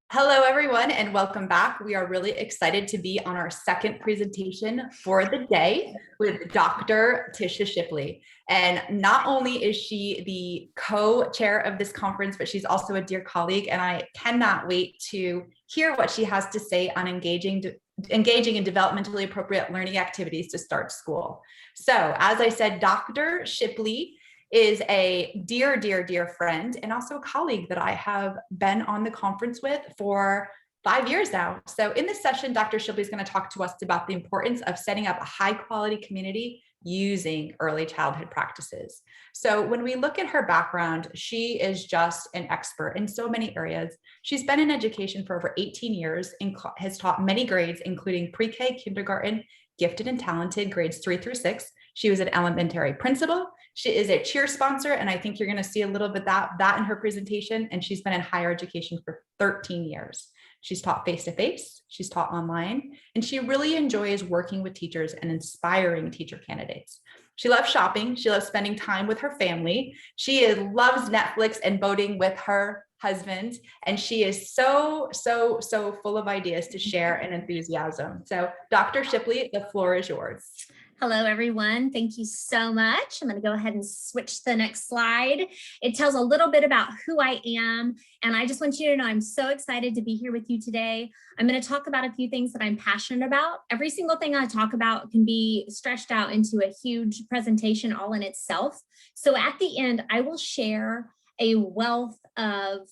Hello, everyone, and welcome back. We are really excited to be on our second presentation for the day with Dr. Tisha Shipley. And not only is she the co-chair of this conference, but she's also a dear colleague, and I cannot wait to hear what she has to say on engaging in developmentally appropriate learning activities to start school. So, as I said, Dr. Shipley is a dear, dear, dear friend and also a colleague that I have been on the conference with for 5 years now. So in this session, Dr. Shipley is going to talk to us about the importance of setting up a high quality community using early childhood practices. So when we look at her background, she is just an expert in so many areas. She's been in education for over 18 years and has taught many grades, including pre-K, kindergarten, gifted and talented grades 3 through 6. She was an elementary principal. She is a cheer sponsor, and I think you're going to see a little bit that in her presentation, and she's been in higher education for 13 years. She's taught face-to-face, she's taught online, and she really enjoys working with teachers and inspiring teacher candidates. She loves shopping, she loves spending time with her family, she loves Netflix and boating with her husband, and she is so full of ideas to share and enthusiasm. So Dr. Shipley, the floor is yours. Hello, everyone. Thank you so much. I'm going to go ahead and switch to the next slide. It tells a little bit about who I am, and I just want you to know I'm so excited to be here with you today. I'm going to talk about a few things that I'm passionate about. Every single thing I talk about can be stretched out into a huge presentation all in itself. So at the end, I will share a wealth of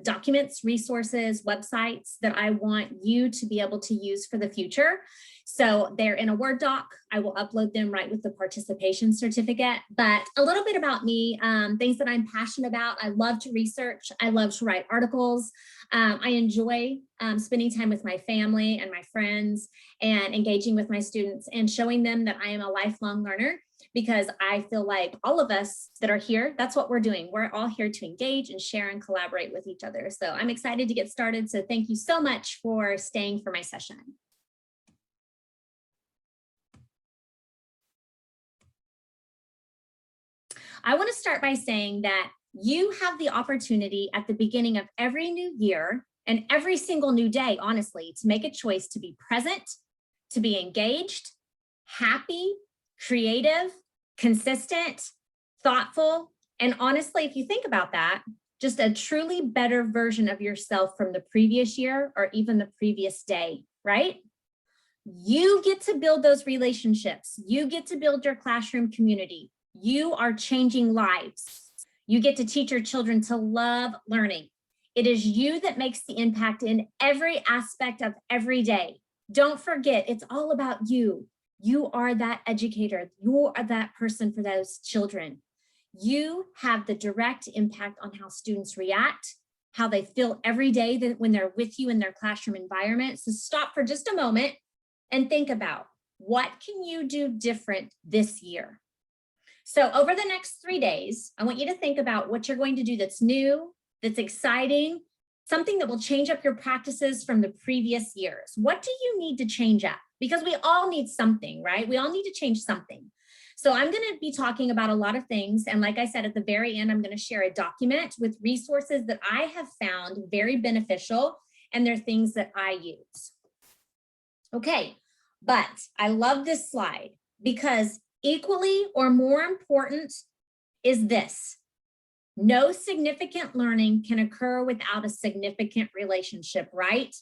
documents, resources, websites that I want you to be able to use for the future. So they're in a Word doc. I will upload them right with the participation certificate. But a little bit about me, things that I'm passionate about. I love to research. I love to write articles. I enjoy spending time with my family and my friends and engaging with my students and showing them that I am a lifelong learner, because I feel like all of us that are here, that's what we're doing. We're all here to engage and share and collaborate with each other. So I'm excited to get started. So thank you so much for staying for my session. I want to start by saying that you have the opportunity at the beginning of every new year and every single new day, honestly, to make a choice to be present, to be engaged, happy, creative, consistent, thoughtful, and honestly, if you think about that, just a truly better version of yourself from the previous year or even the previous day, right? You get to build those relationships. You get to build your classroom community. You are changing lives. You get to teach your children to love learning. It is you that makes the impact in every aspect of every day. Don't forget, it's all about you. You are that educator. You are that person for those children. You have the direct impact on how students react, how they feel every day when they're with you in their classroom environment. So stop for just a moment and think about, what can you do different this year? So over the next 3 days, I want you to think about what you're going to do that's new, that's exciting, something that will change up your practices from the previous years. What do you need to change up? Because we all need something, right? We all need to change something. So I'm going to be talking about a lot of things. And like I said, at the very end, I'm going to share a document with resources that I have found very beneficial, and they're things that I use. Okay, but I love this slide because equally or more important is this: no significant learning can occur without a significant relationship, right?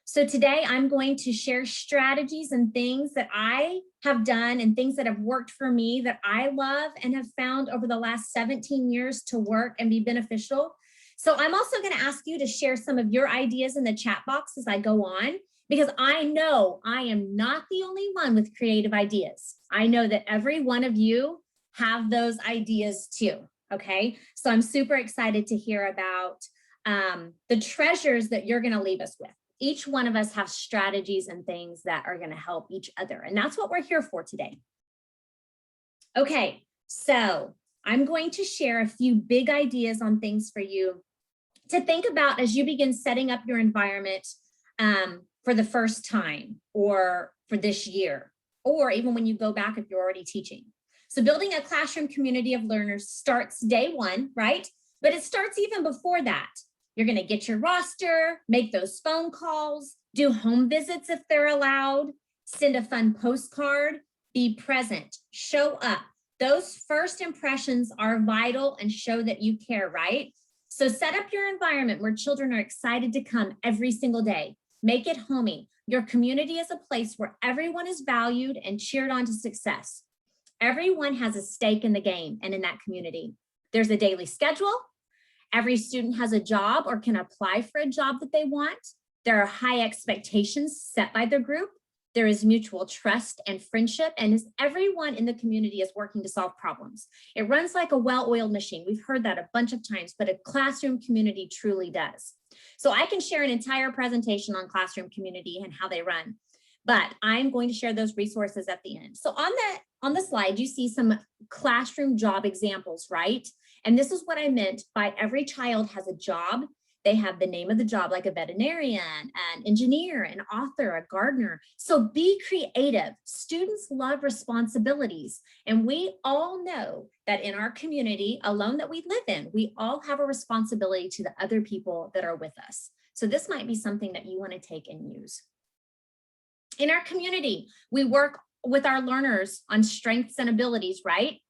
So today I'm going to share strategies and things that I have done and things that have worked for me that I love and have found over the last 17 years to work and be beneficial. So I'm also going to ask you to share some of your ideas in the chat box as I go on, because I know I am not the only one with creative ideas. I know that every one of you have those ideas too, okay? So I'm super excited to hear about the treasures that you're gonna leave us with. Each one of us have strategies and things that are gonna help each other, and that's what we're here for today. Okay, so I'm going to share a few big ideas on things for you to think about as you begin setting up your environment for the first time, or for this year, or even when you go back if you're already teaching. So building a classroom community of learners starts day one, right? But it starts even before that. You're going to get your roster, make those phone calls, do home visits if they're allowed, send a fun postcard, be present, show up. Those first impressions are vital and show that you care, right? So set up your environment where children are excited to come every single day. Make it homey. Your community is a place where everyone is valued and cheered on to success. Everyone has a stake in the game and in that community. There's a daily schedule. Every student has a job or can apply for a job that they want. There are high expectations set by the group. There is mutual trust and friendship, and everyone in the community is working to solve problems. It runs like a well-oiled machine. We've heard that a bunch of times, but a classroom community truly does. So I can share an entire presentation on classroom community and how they run, but I'm going to share those resources at the end. So on the slide, you see some classroom job examples, right? And this is what I meant by every child has a job. They have the name of the job, like a veterinarian, an engineer, an author, a gardener. So be creative. Students love responsibilities. And we all know that in our community alone that we live in, we all have a responsibility to the other people that are with us. So this might be something that you want to take and use. In our community, we work with our learners on strengths and abilities, right?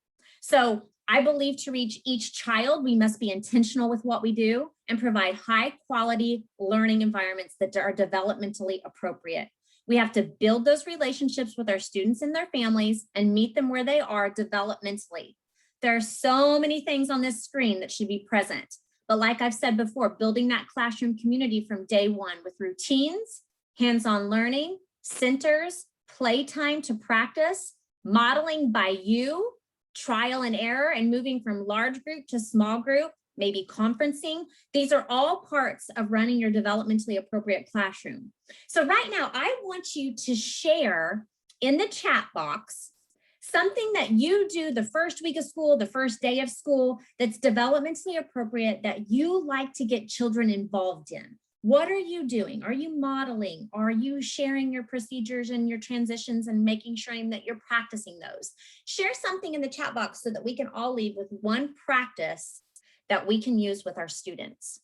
So I believe to reach each child, we must be intentional with what we do and provide high quality learning environments that are developmentally appropriate. We have to build those relationships with our students and their families and meet them where they are developmentally. There are so many things on this screen that should be present. But like I've said before, building that classroom community from day one with routines, hands-on learning, centers, playtime to practice, modeling by you, trial and error, and moving from large group to small group, maybe conferencing. These are all parts of running your developmentally appropriate classroom. So right now, I want you to share in the chat box something that you do the first week of school, the first day of school, that's developmentally appropriate that you like to get children involved in. What are you doing? Are you modeling? Are you sharing your procedures and your transitions and making sure that you're practicing those? Share something in the chat box so that we can all leave with one practice that we can use with our students.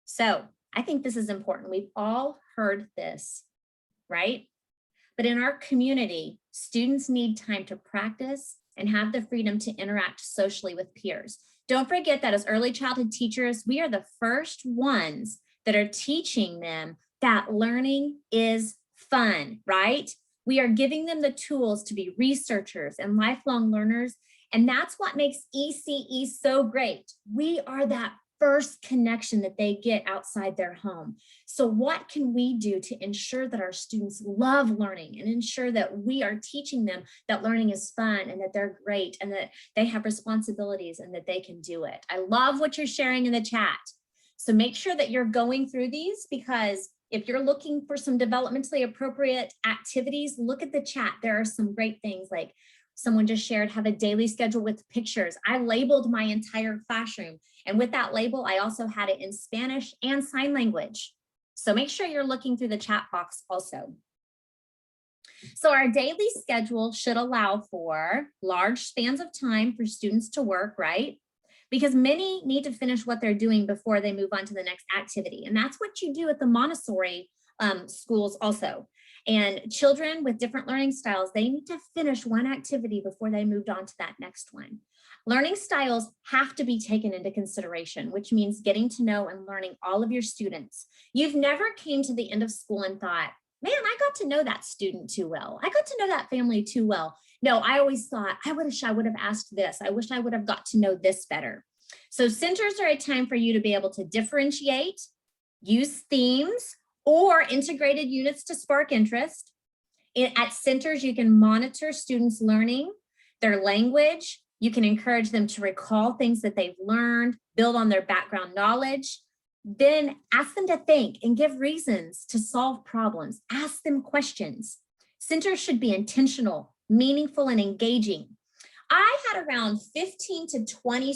So I think this is important. We've all heard this, right? But in our community, students need time to practice and have the freedom to interact socially with peers. Don't forget that as early childhood teachers, we are the first ones that are teaching them that learning is fun, right? We are giving them the tools to be researchers and lifelong learners. And that's what makes ECE so great. We are that first connection that they get outside their home. So what can we do to ensure that our students love learning and ensure that we are teaching them that learning is fun and that they're great and that they have responsibilities and that they can do it? I love what you're sharing in the chat. So make sure that you're going through these, because if you're looking for some developmentally appropriate activities, look at the chat. There are some great things, like someone just shared, have a daily schedule with pictures. I labeled my entire classroom. And with that label, I also had it in Spanish and sign language. So make sure you're looking through the chat box also. So our daily schedule should allow for large spans of time for students to work, right? Because many need to finish what they're doing before they move on to the next activity. And that's what you do at the Montessori schools also. And children with different learning styles, they need to finish one activity before they moved on to that next one. Learning styles have to be taken into consideration, which means getting to know and learning all of your students. You've never came to the end of school and thought, man, I got to know that student too well. I got to know that family too well. No, I always thought, I wish I would have asked this. I wish I would have got to know this better. So centers are a time for you to be able to differentiate, use themes, or integrated units to spark interest. At centers, you can monitor students' learning, their language. You can encourage them to recall things that they've learned, build on their background knowledge. Then ask them to think and give reasons to solve problems. Ask them questions. Centers should be intentional, meaningful, and engaging. I had around 15 to 20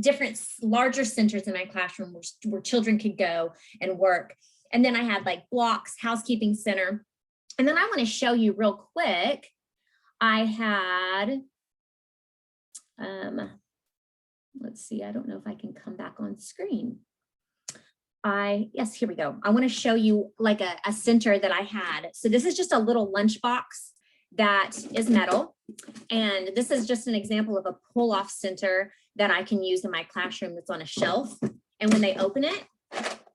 different larger centers in my classroom where children could go and work. And then I had like blocks, housekeeping center. And then I want to show you real quick. I had, let's see, I don't know if I can come back on screen. Yes, here we go. I want to show you like a center that I had. So this is just a little lunchbox that is metal. And this is just an example of a pull-off center that I can use in my classroom that's on a shelf. And when they open it,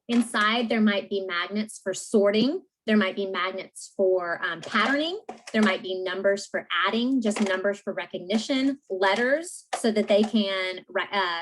inside there might be magnets for sorting. There might be magnets for patterning. There might be numbers for adding, just numbers for recognition, letters so that they can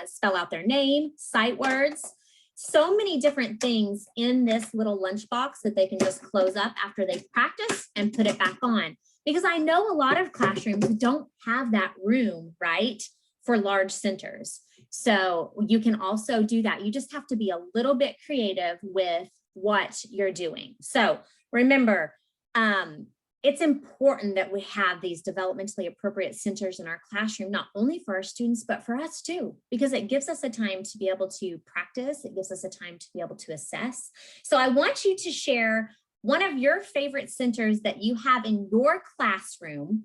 spell out their name, sight words. So many different things in this little lunchbox that they can just close up after they've practiced and put it back on. Because I know a lot of classrooms don't have that room, right, for large centers. So you can also do that. You just have to be a little bit creative with what you're doing. So remember, it's important that we have these developmentally appropriate centers in our classroom, not only for our students, but for us too, because it gives us a time to be able to practice. It gives us a time to be able to assess. So I want you to share one of your favorite centers that you have in your classroom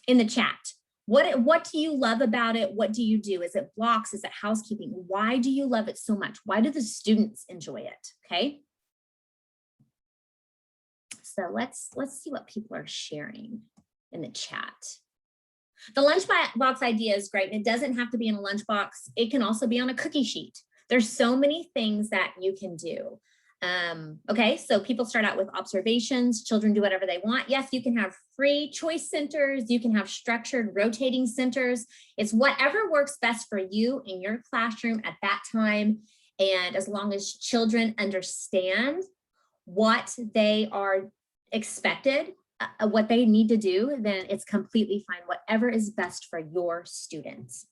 in the chat. What do you love about it? What do you do? Is it blocks? Is it housekeeping? Why do you love it so much? Why do the students enjoy it? Okay. So let's see what people are sharing in the chat. The lunchbox idea is great. It doesn't have to be in a lunchbox. It can also be on a cookie sheet. There's so many things that you can do. Okay, so people start out with observations. Children do whatever they want. Yes, you can have free choice centers. You can have structured rotating centers. It's whatever works best for you in your classroom at that time. And as long as children understand what they are expected, what they need to do, then it's completely fine. Whatever is best for your students.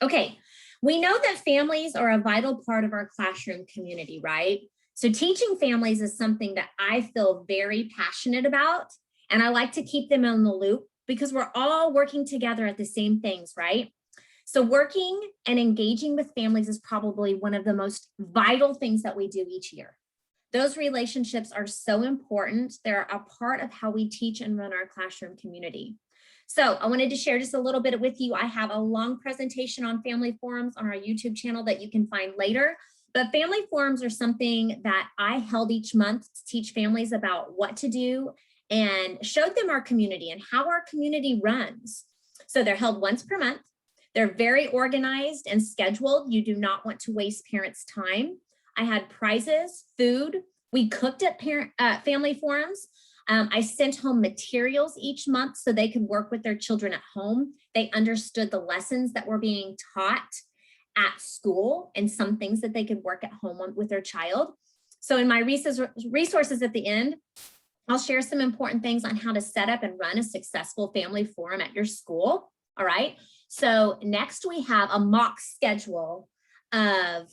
Okay, we know that families are a vital part of our classroom community, right? So teaching families is something that I feel very passionate about, and I like to keep them in the loop because we're all working together at the same things, right? So working and engaging with families is probably one of the most vital things that we do each year. Those relationships are so important. They're a part of how we teach and run our classroom community. So I wanted to share just a little bit with you. I have a long presentation on family forums on our YouTube channel that you can find later. But family forums are something that I held each month to teach families about what to do and showed them our community and how our community runs. So they're held once per month. They're very organized and scheduled. You do not want to waste parents' time. I had prizes, food. We cooked at family forums. I sent home materials each month so they could work with their children at home. They understood the lessons that were being taught at school and some things that they could work at home with their child. So in my resources at the end, I'll share some important things on how to set up and run a successful family forum at your school. All right. So next we have a mock schedule of,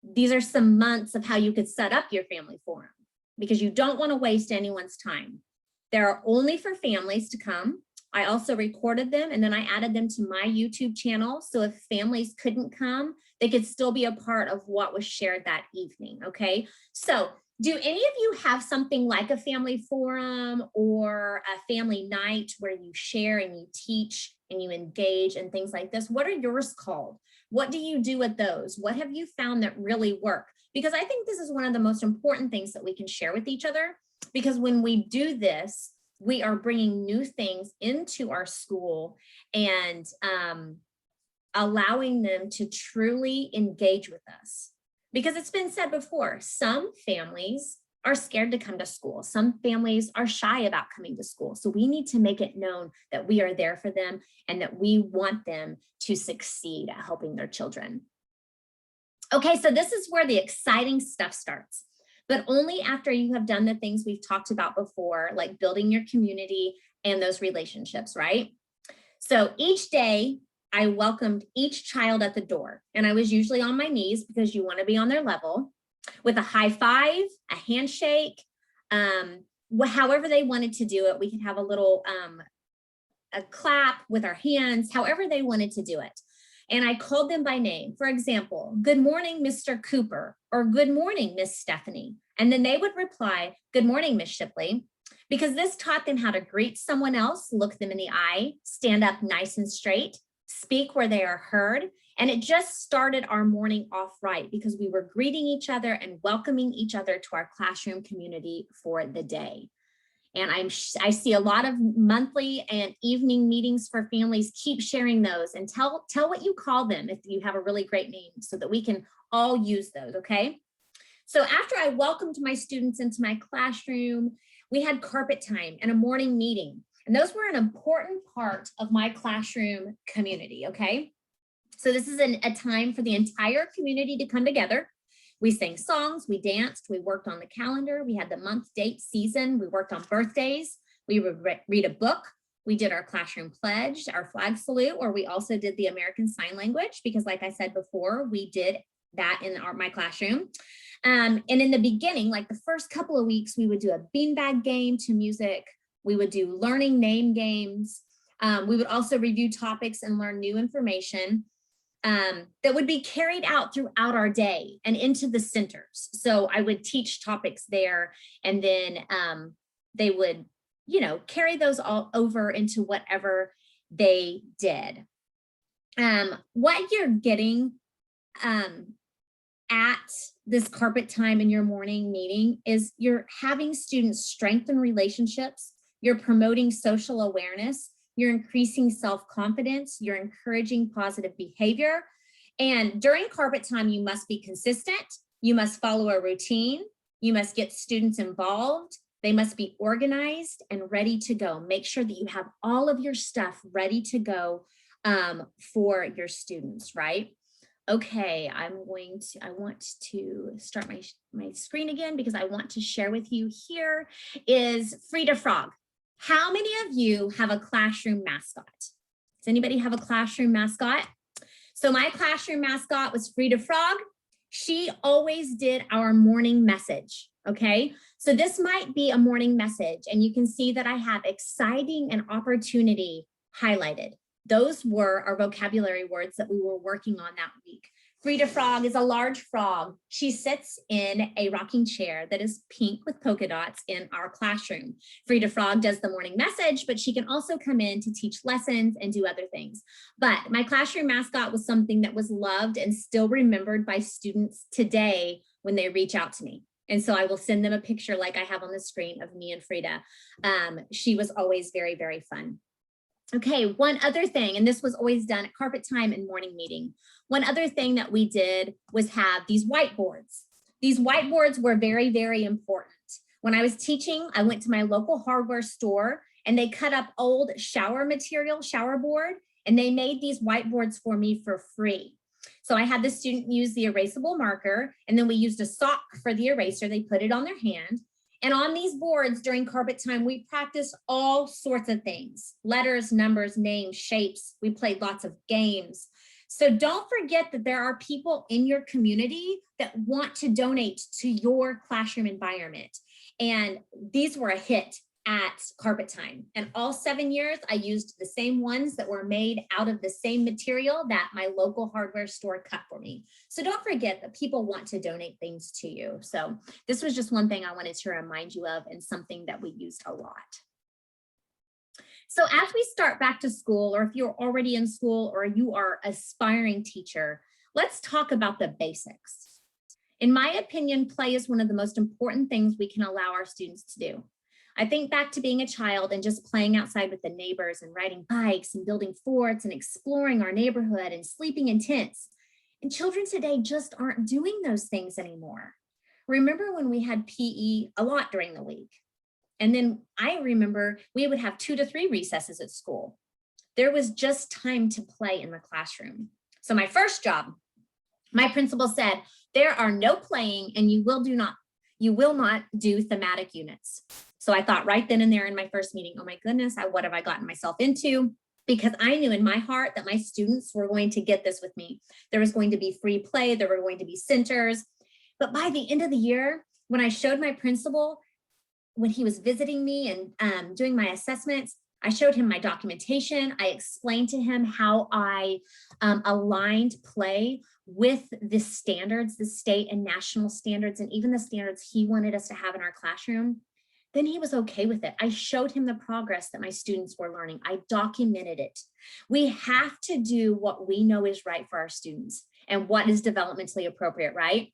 these are some months of how you could set up your family forum because you don't want to waste anyone's time. They're only for families to come. I also recorded them and then I added them to my YouTube channel. So if families couldn't come, they could still be a part of what was shared that evening. Okay. So do any of you have something like a family forum or a family night where you share and you teach and you engage and things like this? What are yours called? What do you do with those? What have you found that really work? Because I think this is one of the most important things that we can share with each other, because when we do this, we are bringing new things into our school and allowing them to truly engage with us. Because it's been said before, some families are scared to come to school. Some families are shy about coming to school. So we need to make it known that we are there for them and that we want them to succeed at helping their children. Okay, so this is where the exciting stuff starts, but only after you have done the things we've talked about before, like building your community and those relationships, right? So each day, I welcomed each child at the door, and I was usually on my knees because you want to be on their level, with a high five, a handshake, however they wanted to do it. We could have a little a clap with our hands, however they wanted to do it. And I called them by name. For example, good morning, Mr. Cooper, or good morning, Miss Stephanie. And then they would reply, good morning, Miss Shipley, because this taught them how to greet someone else, look them in the eye, stand up nice and straight, speak where they are heard. And it just started our morning off right because we were greeting each other and welcoming each other to our classroom community for the day. And I see a lot of monthly and evening meetings for families. Keep sharing those and tell what you call them if you have a really great name so that we can all use those, okay? So after I welcomed my students into my classroom, we had carpet time and a morning meeting. And those were an important part of my classroom community, okay? So this is a time for the entire community to come together. We sang songs, we danced, we worked on the calendar, we had the month, date, season, we worked on birthdays, we would read a book, we did our classroom pledge, our flag salute, or we also did the American Sign Language, because like I said before, we did that in my classroom. And in the beginning, like the first couple of weeks, we would do a beanbag game to music, we would do learning name games, we would also review topics and learn new information. That would be carried out throughout our day and into the centers. So I would teach topics there, and then they would, carry those all over into whatever they did. What you're getting at this carpet time in your morning meeting is you're having students strengthen relationships, you're promoting social awareness, you're increasing self-confidence, you're encouraging positive behavior. And during carpet time, you must be consistent, you must follow a routine, you must get students involved, they must be organized and ready to go. Make sure that you have all of your stuff ready to go for your students, right? Okay, I want to start my screen again because I want to share with you here is Frida Frog. How many of you have a classroom mascot? Does anybody have a classroom mascot? So my classroom mascot was Frida Frog. She always did our morning message, okay? So this might be a morning message, and you can see that I have exciting and opportunity highlighted. Those were our vocabulary words that we were working on that week. Frida Frog is a large frog. She sits in a rocking chair that is pink with polka dots in our classroom. Frida Frog does the morning message, but she can also come in to teach lessons and do other things. But my classroom mascot was something that was loved and still remembered by students today when they reach out to me. And so I will send them a picture like I have on the screen of me and Frida. She was always very, very fun. Okay, one other thing, and this was always done at carpet time and morning meeting. One other thing that we did was have these whiteboards. These whiteboards were very, very important. When I was teaching, I went to my local hardware store and they cut up old shower material, shower board, and they made these whiteboards for me for free. So I had the student use the erasable marker, and then we used a sock for the eraser. They put it on their hand. And on these boards during carpet time, we practiced all sorts of things: letters, numbers, names, shapes. We played lots of games. So don't forget that there are people in your community that want to donate to your classroom environment. And these were a hit at carpet time. And all 7 years, I used the same ones that were made out of the same material that my local hardware store cut for me. So don't forget that people want to donate things to you. So this was just one thing I wanted to remind you of, and something that we used a lot. So as we start back to school, or if you're already in school or you are an aspiring teacher, let's talk about the basics. In my opinion, play is one of the most important things we can allow our students to do. I think back to being a child and just playing outside with the neighbors and riding bikes and building forts and exploring our neighborhood and sleeping in tents. And children today just aren't doing those things anymore. Remember when we had PE a lot during the week? And then I remember we would have 2 to 3 recesses at school. There was just time to play in the classroom. So my first job, my principal said, there are no playing and you will not do thematic units. So I thought right then and there in my first meeting, oh my goodness, what have I gotten myself into? Because I knew in my heart that my students were going to get this with me. There was going to be free play, there were going to be centers. But by the end of the year, when I showed my principal, when he was visiting me and doing my assessments, I showed him my documentation. I explained to him how I aligned play with the standards, the state and national standards, and even the standards he wanted us to have in our classroom. then he was okay with it. I showed him the progress that my students were learning. I documented it. We have to do what we know is right for our students and what is developmentally appropriate, right?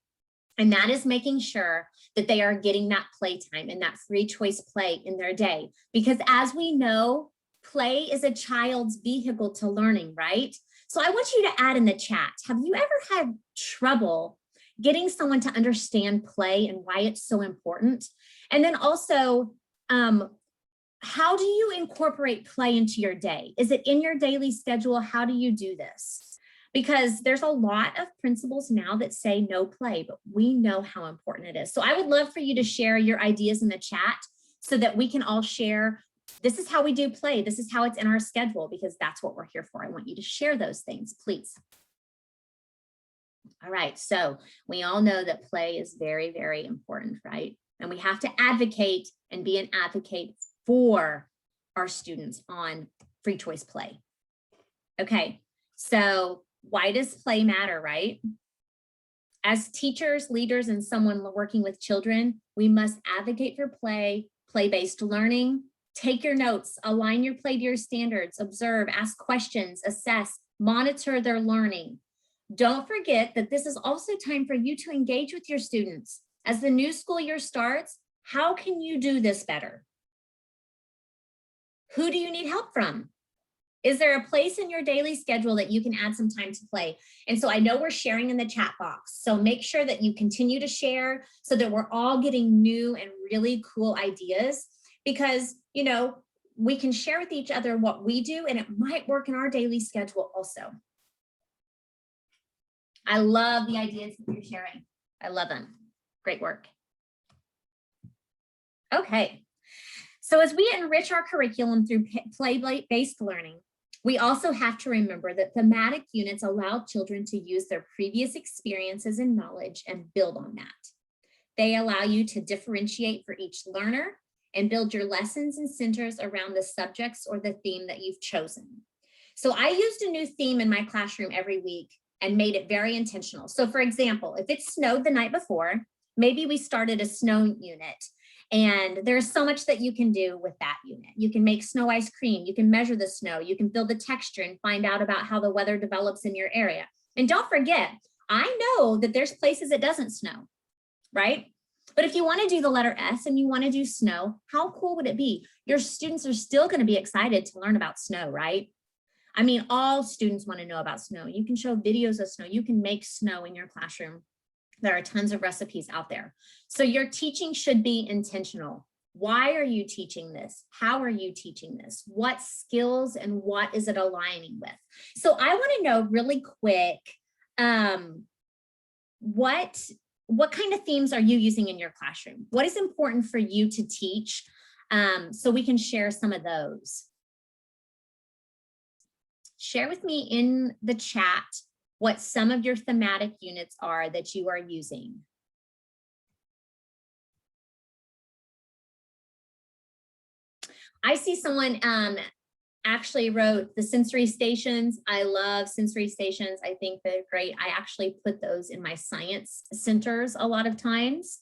And that is making sure that they are getting that playtime and that free choice play in their day. Because as we know, play is a child's vehicle to learning, right? So I want you to add in the chat, have you ever had trouble getting someone to understand play and why it's so important? And then also, how do you incorporate play into your day? Is it in your daily schedule? How do you do this? Because there's a lot of principals now that say no play, but we know how important it is. So I would love for you to share your ideas in the chat so that we can all share, this is how we do play. This is how it's in our schedule, because that's what we're here for. I want you to share those things, please. All right, so we all know that play is very, very important, right? And we have to advocate and be an advocate for our students on free choice play. Okay, so why does play matter, right? As teachers, leaders, and someone working with children, we must advocate for play, play-based learning. Take your notes, align your play to your standards, observe, ask questions, assess, monitor their learning. Don't forget that this is also time for you to engage with your students. As the new school year starts, how can you do this better? Who do you need help from? Is there a place in your daily schedule that you can add some time to play? And so I know we're sharing in the chat box, so make sure that you continue to share so that we're all getting new and really cool ideas, because, you know, we can share with each other what we do and it might work in our daily schedule also. I love the ideas that you're sharing. I love them. Great work. Okay. So as we enrich our curriculum through play-based learning, we also have to remember that thematic units allow children to use their previous experiences and knowledge and build on that. They allow you to differentiate for each learner and build your lessons and centers around the subjects or the theme that you've chosen. So I used a new theme in my classroom every week and made it very intentional. So for example, if it snowed the night before, maybe we started a snow unit. And there's so much that you can do with that unit. You can make snow ice cream, you can measure the snow, you can build the texture and find out about how the weather develops in your area. And don't forget, I know that there's places it doesn't snow, right? But if you want to do the letter S and you want to do snow, how cool would it be? Your students are still going to be excited to learn about snow, right? I mean, all students want to know about snow. You can show videos of snow. You can make snow in your classroom. There are tons of recipes out there. So your teaching should be intentional. Why are you teaching this? How are you teaching this? What skills and what is it aligning with? So I want to know really quick, what kind of themes are you using in your classroom? What is important for you to teach? So we can share some of those. Share with me in the chat what some of your thematic units are that you are using. I see someone actually wrote the sensory stations. I love sensory stations. I think they're great. I actually put those in my science centers a lot of times.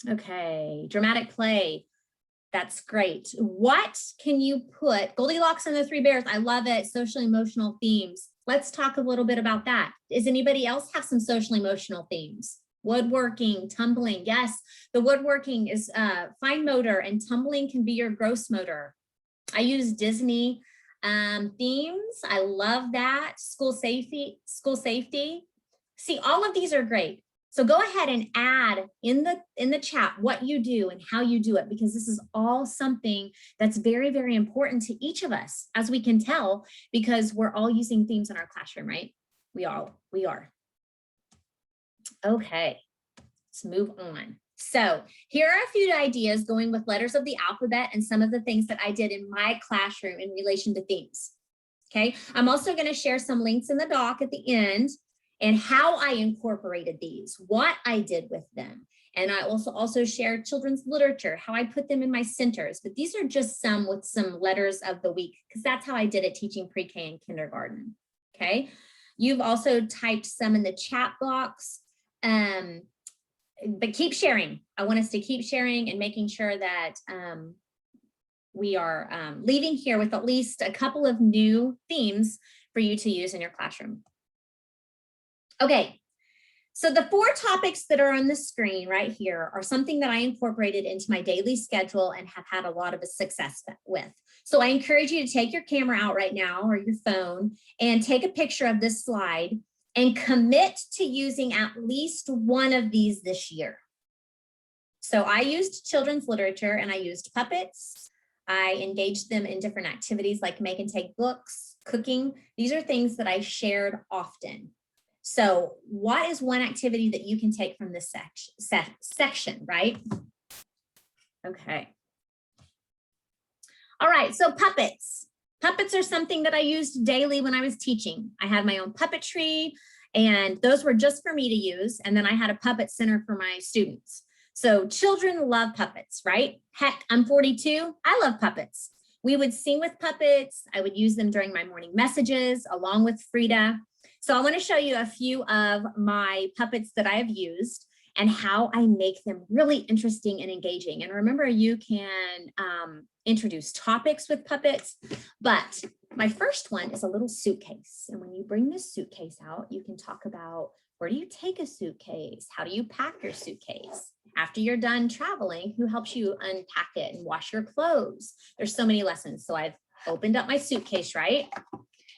Okay, dramatic play. That's great. What can you put? Goldilocks and the Three Bears. I love it. Social emotional themes. Let's talk a little bit about that. Does anybody else have some social emotional themes? Woodworking, tumbling. Yes, the woodworking is fine motor and tumbling can be your gross motor. I use Disney themes. I love that. School safety. See, all of these are great. So go ahead and add in the chat what you do and how you do it, because this is all something that's very, very important to each of us, as we can tell, because we're all using themes in our classroom, right? We are. Okay, let's move on. So here are a few ideas going with letters of the alphabet and some of the things that I did in my classroom in relation to themes. Okay, I'm also going to share some links in the doc at the end and how I incorporated these, what I did with them. And I also share children's literature, how I put them in my centers. But these are just some with some letters of the week, because that's how I did it teaching pre-K and kindergarten, okay? You've also typed some in the chat box. but keep sharing. I want us to keep sharing and making sure that we are leaving here with at least a couple of new themes for you to use in your classroom. Okay, so the 4 topics that are on the screen right here are something that I incorporated into my daily schedule and have had a lot of success with. So I encourage you to take your camera out right now or your phone and take a picture of this slide and commit to using at least one of these this year. So I used children's literature and I used puppets. I engaged them in different activities like make and take books, cooking. These are things that I shared often. So what is one activity that you can take from this section, right? Okay. All right, so puppets. Puppets are something that I used daily when I was teaching. I had my own puppetry and those were just for me to use. And then I had a puppet center for my students. So children love puppets, right? Heck, I'm 42, I love puppets. We would sing with puppets. I would use them during my morning messages along with Frida. So I want to show you a few of my puppets that I have used and how I make them really interesting and engaging. And remember, you can introduce topics with puppets, but my first one is a little suitcase. And when you bring this suitcase out, you can talk about where do you take a suitcase? How do you pack your suitcase? After you're done traveling, who helps you unpack it and wash your clothes? There's so many lessons. So I've opened up my suitcase, right?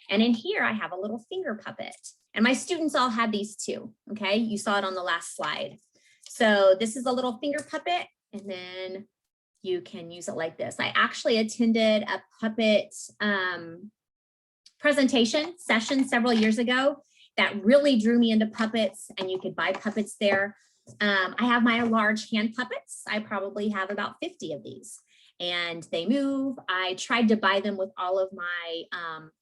And in here, I have a little finger puppet. And my students all had these too, okay? You saw it on the last slide. So this is a little finger puppet, and then you can use it like this. I actually attended a puppet presentation session several years ago that really drew me into puppets, and you could buy puppets there. I have my large hand puppets. I probably have about 50 of these. And they move. I tried to buy them with all of my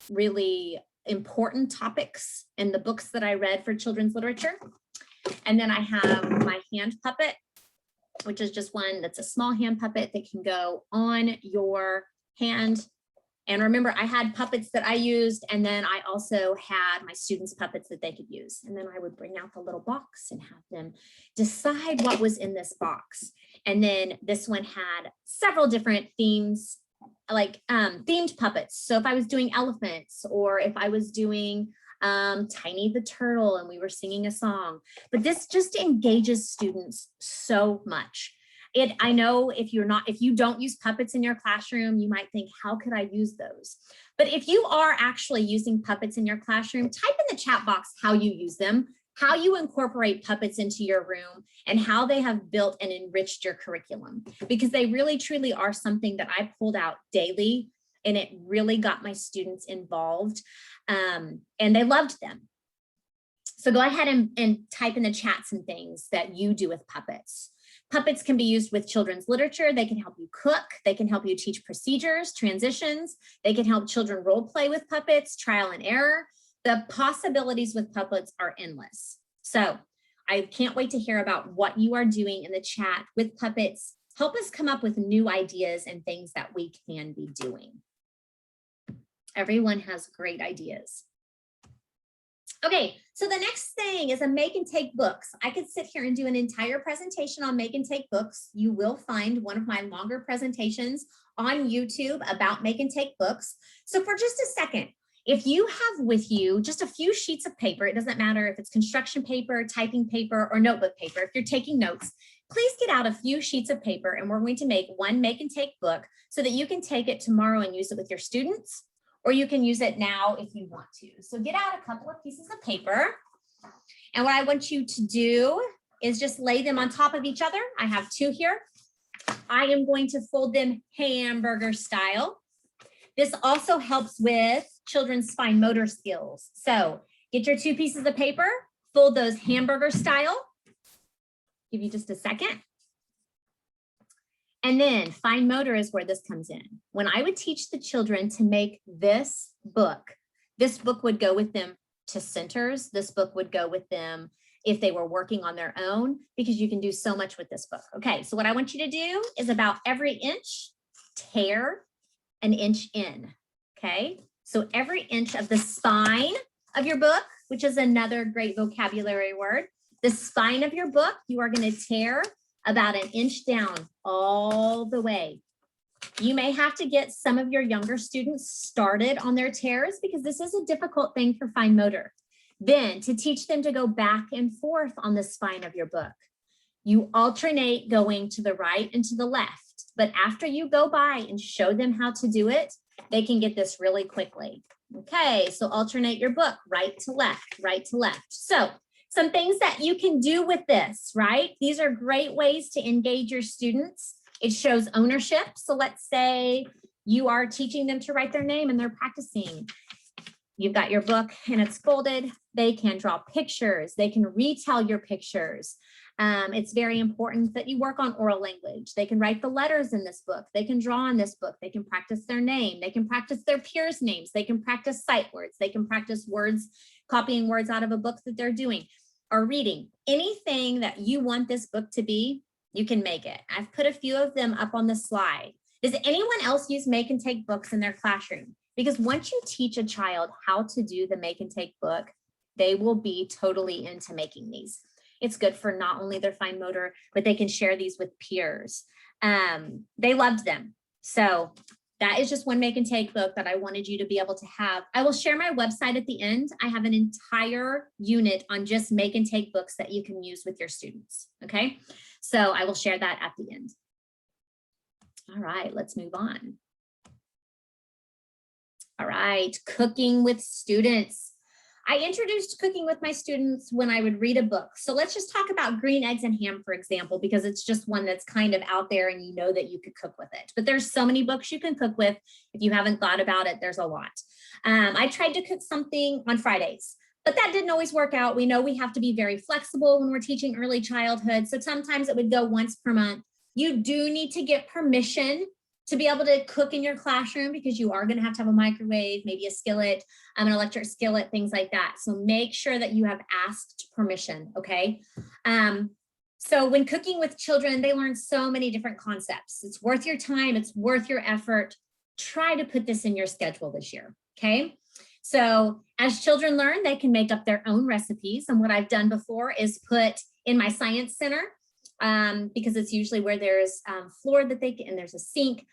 really important topics in the books that I read for children's literature. And then I have my hand puppet, which is just one that's a small hand puppet that can go on your hand. And remember, I had puppets that I used, and then I also had my students' puppets that they could use. And then I would bring out the little box and have them decide what was in this box. And then this one had several different themes, like themed puppets. So if I was doing elephants, or if I was doing Tiny the Turtle and we were singing a song, but this just engages students so much. I know if you don't use puppets in your classroom, you might think, how could I use those? But if you are actually using puppets in your classroom, type in the chat box how you use them, how you incorporate puppets into your room, and how they have built and enriched your curriculum, because they really truly are something that I pulled out daily, and it really got my students involved, and they loved them. So go ahead and type in the chat some things that you do with puppets. Puppets can be used with children's literature. They can help you cook. They can help you teach procedures, transitions. They can help children role play with puppets, trial and error. The possibilities with puppets are endless. So I can't wait to hear about what you are doing in the chat with puppets. Help us come up with new ideas and things that we can be doing. Everyone has great ideas. Okay, so the next thing is a make and take books. I could sit here and do an entire presentation on make and take books. You will find one of my longer presentations on YouTube about make and take books. So for just a second, if you have with you just a few sheets of paper, it doesn't matter if it's construction paper, typing paper, or notebook paper, if you're taking notes, please get out a few sheets of paper, and we're going to make one make and take book so that you can take it tomorrow and use it with your students, or you can use it now if you want to. So get out a couple of pieces of paper. And what I want you to do is just lay them on top of each other. I have two here. I am going to fold them hamburger style. This also helps with children's fine motor skills. So get your two pieces of paper, fold those hamburger style. Give you just a second. And then fine motor is where this comes in. When I would teach the children to make this book would go with them to centers. This book would go with them if they were working on their own, because you can do so much with this book. Okay, so what I want you to do is about every inch, tear an inch in, okay? So every inch of the spine of your book, which is another great vocabulary word, The spine of your book, you are going to tear about 1 inch down all the way. You may have to get some of your younger students started on their tears because this is a difficult thing for fine motor. Then to teach them to go back and forth on the spine of your book, you alternate going to the right and to the left. But after you go by and show them how to do it, they can get this really quickly. Okay, so alternate your book, right to left, right to left. So some things that you can do with this, right? These are great ways to engage your students. It shows ownership. So let's say you are teaching them to write their name and they're practicing. You've got your book and it's folded. They can draw pictures. They can retell your pictures. It's very important that you work on oral language. They can write the letters in this book. They can draw in this book. They can practice their name. They can practice their peers' names. They can practice sight words. They can practice words, copying words out of a book that they're doing or reading. Anything that you want this book to be, you can make it. I've put a few of them up on the slide. Does anyone else use make and take books in their classroom? Because once you teach a child how to do the make and take book, they will be totally into making these. It's good for not only their fine motor, but they can share these with peers. They loved them. So that is just one make and take book that I wanted you to be able to have. I will share my website at the end. I have an entire unit on just make and take books that you can use with your students. Okay, so I will share that at the end. All right, let's move on. All right, cooking with students. I introduced cooking with my students when I would read a book. So let's just talk about green eggs and ham, for example, because it's just one that's kind of out there and you know that you could cook with it. But there's so many books you can cook with. If you haven't thought about it, there's a lot. I tried to cook something on Fridays, but that didn't always work out. We know we have to be very flexible when we're teaching early childhood. So sometimes it would go once per month. You do need to get permission to be able to cook in your classroom because you are going to have a microwave, maybe a skillet, an electric skillet, things like that. So make sure that you have asked permission, okay? So when cooking with children, they learn so many different concepts. It's worth your time. It's worth your effort. Try to put this in your schedule this year, okay? So as children learn, they can make up their own recipes. And what I've done before is put in my science center, because it's usually where there's floor that they can, and there's a sink.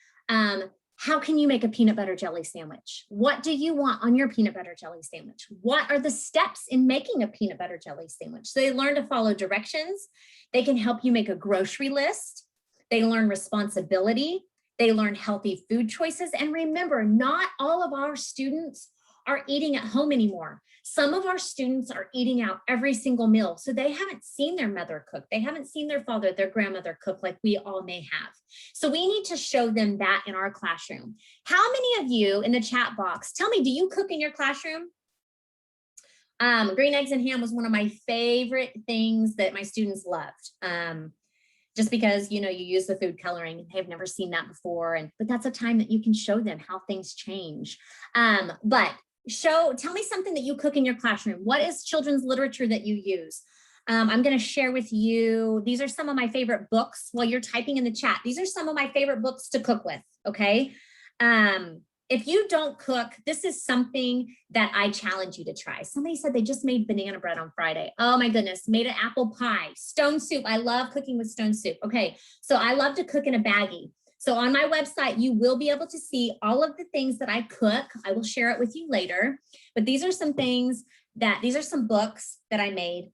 How can you make a peanut butter jelly sandwich? What do you want on your peanut butter jelly sandwich? What are the steps in making a peanut butter jelly sandwich? So they learn to follow directions. They can help you make a grocery list. They learn responsibility. They learn healthy food choices. And remember, not all of our students are eating at home anymore. Some of our students are eating out every single meal. So they haven't seen their mother cook. They haven't seen their father, their grandmother cook like we all may have. So we need to show them that in our classroom. How many of you in the chat box, tell me, do you cook in your classroom? Green eggs and ham was one of my favorite things that my students loved. Just because, you know, you use the food coloring and they've never seen that before. But that's a time that you can show them how things change. Tell me something that you cook in your classroom. What is children's literature that you use? I'm going to share with you, these are some of my favorite books. While you're typing in the chat, these are some of my favorite books to cook with, okay? If you don't cook, this is something that I challenge you to try. Somebody said they just made banana bread on Friday. Oh my goodness, made an apple pie, stone soup. I love cooking with stone soup. Okay, so I love to cook in a baggie. So on my website, you will be able to see all of the things that I cook. I will share it with you later, but these are some things these are some books that I made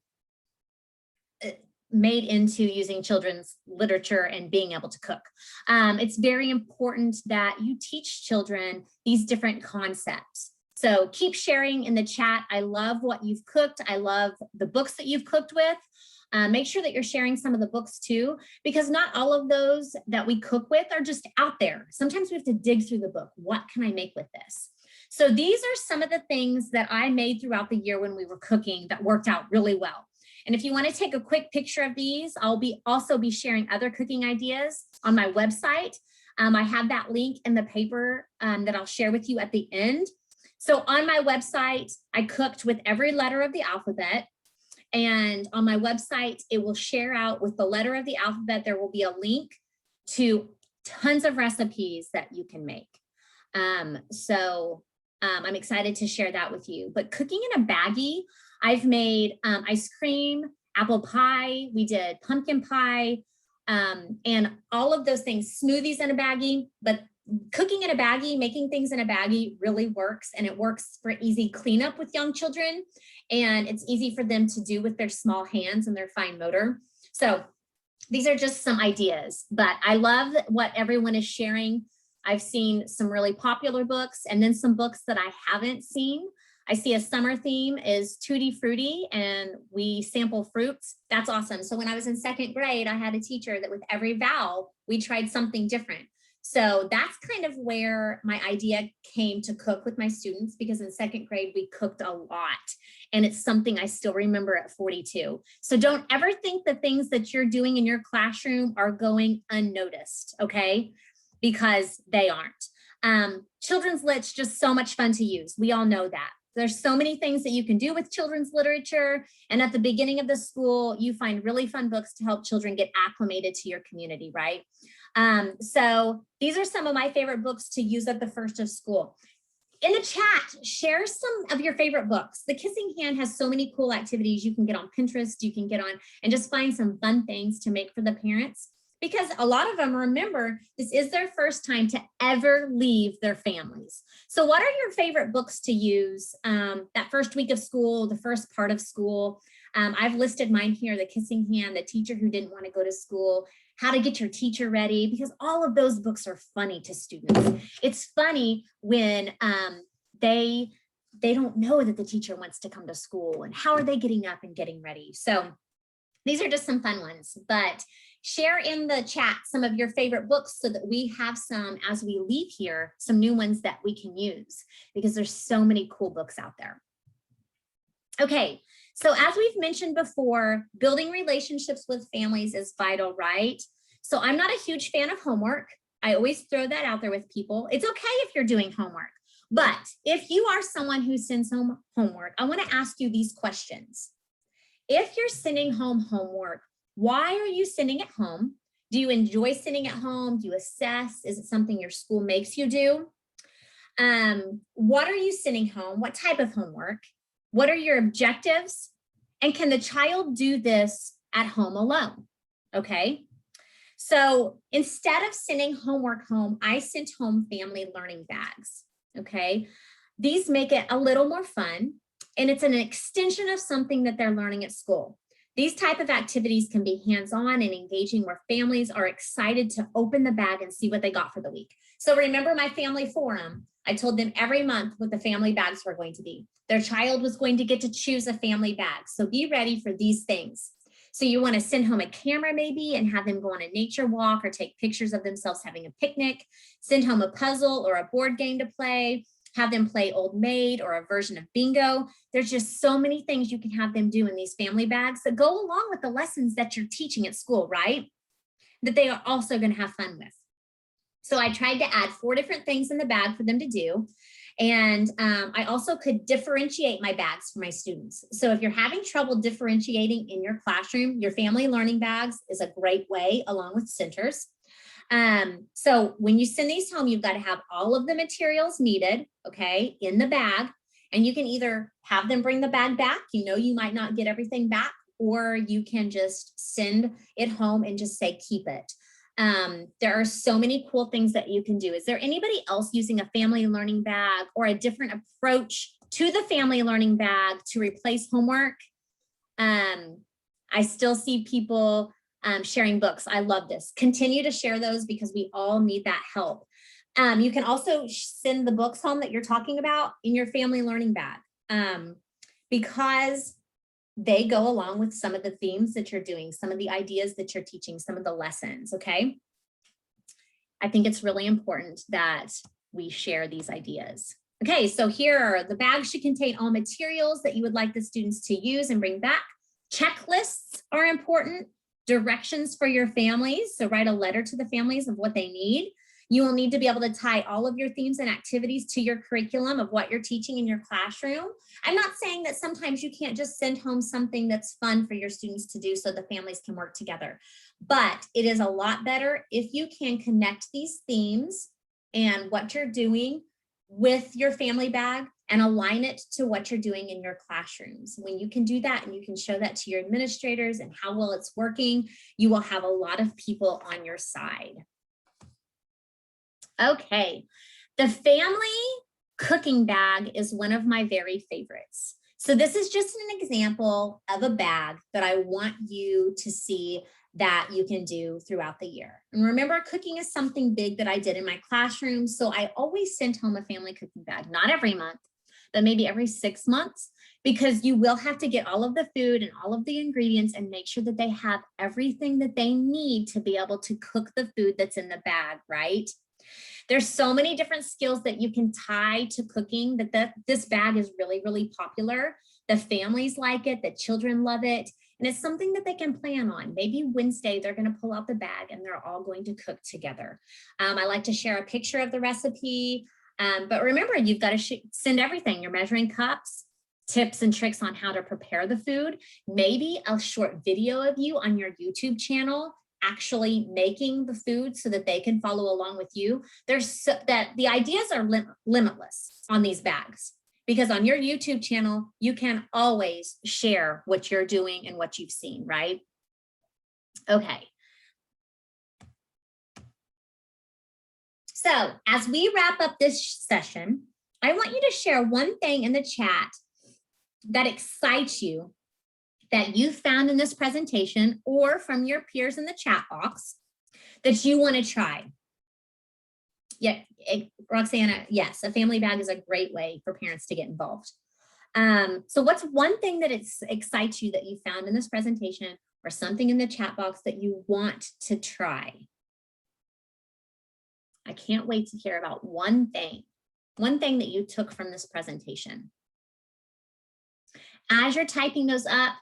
into using children's literature and being able to cook. It's very important that you teach children these different concepts. So keep sharing in the chat. I love what you've cooked. I love the books that you've cooked with. Make sure that you're sharing some of the books too, because not all of those that we cook with are just out there. Sometimes we have to dig through the book. What can I make with this? So these are some of the things that I made throughout the year when we were cooking that worked out really well. And if you want to take a quick picture of these, I'll also be sharing other cooking ideas on my website. I have that link in the paper that I'll share with you at the end. So on my website, I cooked with every letter of the alphabet. And on my website, it will share out with the letter of the alphabet. There will be a link to tons of recipes that you can make. I'm excited to share that with you. But cooking in a baggie, I've made ice cream apple pie, we did pumpkin pie, and all of those things, smoothies in a baggie, but cooking in a baggie, making things in a baggie really works, and it works for easy cleanup with young children, and it's easy for them to do with their small hands and their fine motor. So these are just some ideas, but I love what everyone is sharing. I've seen some really popular books and then some books that I haven't seen. I see a summer theme is Tutti Frutti, and we sample fruits. That's awesome. So when I was in 2nd grade, I had a teacher that with every vowel, we tried something different. So that's kind of where my idea came to cook with my students, because in 2nd grade, we cooked a lot, and it's something I still remember at 42. So don't ever think the things that you're doing in your classroom are going unnoticed, okay? Because they aren't. Children's lit's just so much fun to use. We all know that. There's so many things that you can do with children's literature. And at the beginning of the school, you find really fun books to help children get acclimated to your community, right? So these are some of my favorite books to use at the first of school. In the chat, share some of your favorite books. The Kissing Hand has so many cool activities you can get on Pinterest, you can get on and just find some fun things to make for the parents, because a lot of them, remember, this is their first time to ever leave their families. So what are your favorite books to use that first week of school, the first part of school? I've listed mine here: The Kissing Hand, The Teacher Who Didn't Want to Go to School, How to Get Your Teacher Ready, because all of those books are funny to students. It's funny when they don't know that the teacher wants to come to school, and how are they getting up and getting ready. So these are just some fun ones, but share in the chat some of your favorite books so that we have some, as we leave here, some new ones that we can use, because there's so many cool books out there. Okay, so as we've mentioned before, building relationships with families is vital, right? So I'm not a huge fan of homework. I always throw that out there with people. It's okay if you're doing homework, but if you are someone who sends home homework, I want to ask you these questions. If you're sending home homework, why are you sending it home? Do you enjoy sending it home? Do you assess? Is it something your school makes you do? What are you sending home? What type of homework? What are your objectives? And can the child do this at home alone? Okay. So instead of sending homework home, I sent home family learning bags. Okay. These make it a little more fun, and it's an extension of something that they're learning at school. These type of activities can be hands-on and engaging, where families are excited to open the bag and see what they got for the week. So remember my family forum, I told them every month what the family bags were going to be. Their child was going to get to choose a family bag. So be ready for these things. So you want to send home a camera maybe and have them go on a nature walk or take pictures of themselves having a picnic. Send home a puzzle or a board game to play. Have them play Old Maid or a version of bingo. There's just so many things you can have them do in these family bags that go along with the lessons that you're teaching at school, right? That they are also going to have fun with. So I tried to add 4 different things in the bag for them to do. And I also could differentiate my bags for my students. So if you're having trouble differentiating in your classroom, your family learning bags is a great way, along with centers. So when you send these home, you've got to have all of the materials needed, okay, in the bag. And you can either have them bring the bag back, you might not get everything back, or you can just send it home and just say, keep it. There are so many cool things that you can do. Is there anybody else using a family learning bag or a different approach to the family learning bag to replace homework? I still see people sharing books. I love this. Continue to share those, because we all need that help. You can also send the books home that you're talking about in your family learning bag, because they go along with some of the themes that you're doing, some of the ideas that you're teaching, some of the lessons, okay? I think it's really important that we share these ideas. Okay, so here, the bag should contain all materials that you would like the students to use and bring back. Checklists are important. Directions for your families, so write a letter to the families of what they need. You will need to be able to tie all of your themes and activities to your curriculum of what you're teaching in your classroom. I'm not saying that sometimes you can't just send home something that's fun for your students to do so the families can work together, but it is a lot better if you can connect these themes and what you're doing with your family bag and align it to what you're doing in your classrooms. When you can do that and you can show that to your administrators and how well it's working, you will have a lot of people on your side. Okay, the family cooking bag is one of my very favorites. So this is just an example of a bag that I want you to see that you can do throughout the year. And remember, cooking is something big that I did in my classroom. So I always sent home a family cooking bag, not every month, but maybe every 6 months, because you will have to get all of the food and all of the ingredients and make sure that they have everything that they need to be able to cook the food that's in the bag, right? There's so many different skills that you can tie to cooking that this bag is really, really popular. The families like it, the children love it. And it's something that they can plan on. Maybe Wednesday, they're going to pull out the bag and they're all going to cook together. I like to share a picture of the recipe. But remember, you've got to send everything, your measuring cups, tips and tricks on how to prepare the food, maybe a short video of you on your YouTube channel actually making the food so that they can follow along with you. The ideas are limitless on these bags, because on your YouTube channel, you can always share what you're doing and what you've seen, right? Okay. So as we wrap up this session, I want you to share one thing in the chat that excites you that you found in this presentation or from your peers in the chat box that you want to try. Yeah, Roxana, yes, a family bag is a great way for parents to get involved. So what's one thing that excites you that you found in this presentation or something in the chat box that you want to try? I can't wait to hear about one thing that you took from this presentation. As you're typing those up,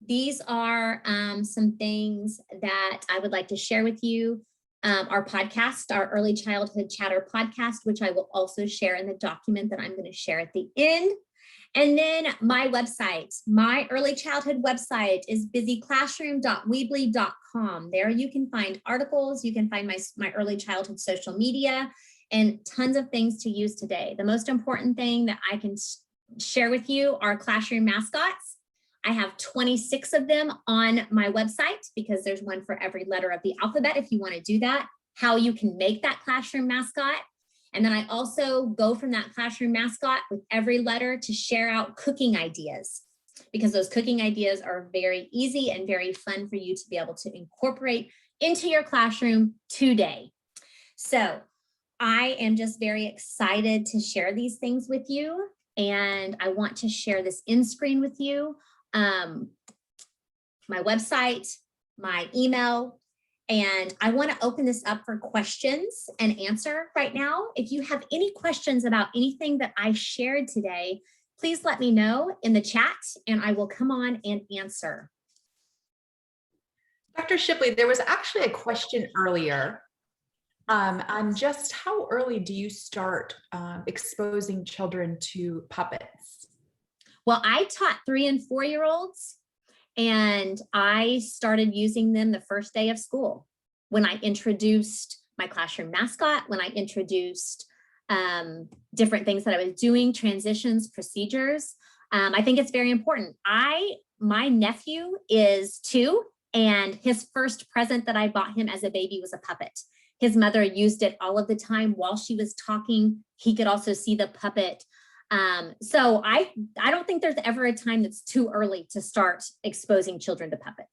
these are some things that I would like to share with you. Our podcast, our Early Childhood Chatter podcast, which I will also share in the document that I'm going to share at the end. And then my website, my early childhood website is busyclassroom.weebly.com. There you can find articles, you can find my early childhood social media, and tons of things to use today. The most important thing that I can share with you are classroom mascots. I have 26 of them on my website because there's one for every letter of the alphabet if you want to do that, how you can make that classroom mascot. And then I also go from that classroom mascot with every letter to share out cooking ideas, because those cooking ideas are very easy and very fun for you to be able to incorporate into your classroom today. So I am just very excited to share these things with you. And I want to share this in screen with you. My website, my email, and I want to open this up for questions and answer right now. If you have any questions about anything that I shared today, please let me know in the chat and I will come on and answer. Dr. Shipley, there was actually a question earlier on just how early do you start exposing children to puppets? Well, I taught 3- and 4-year-olds, and I started using them the first day of school when I introduced my classroom mascot, when I introduced different things that I was doing, transitions, procedures. I think it's very important. My nephew is 2, and his first present that I bought him as a baby was a puppet. His mother used it all of the time while she was talking. He could also see the puppet. So I don't think there's ever a time that's too early to start exposing children to puppets.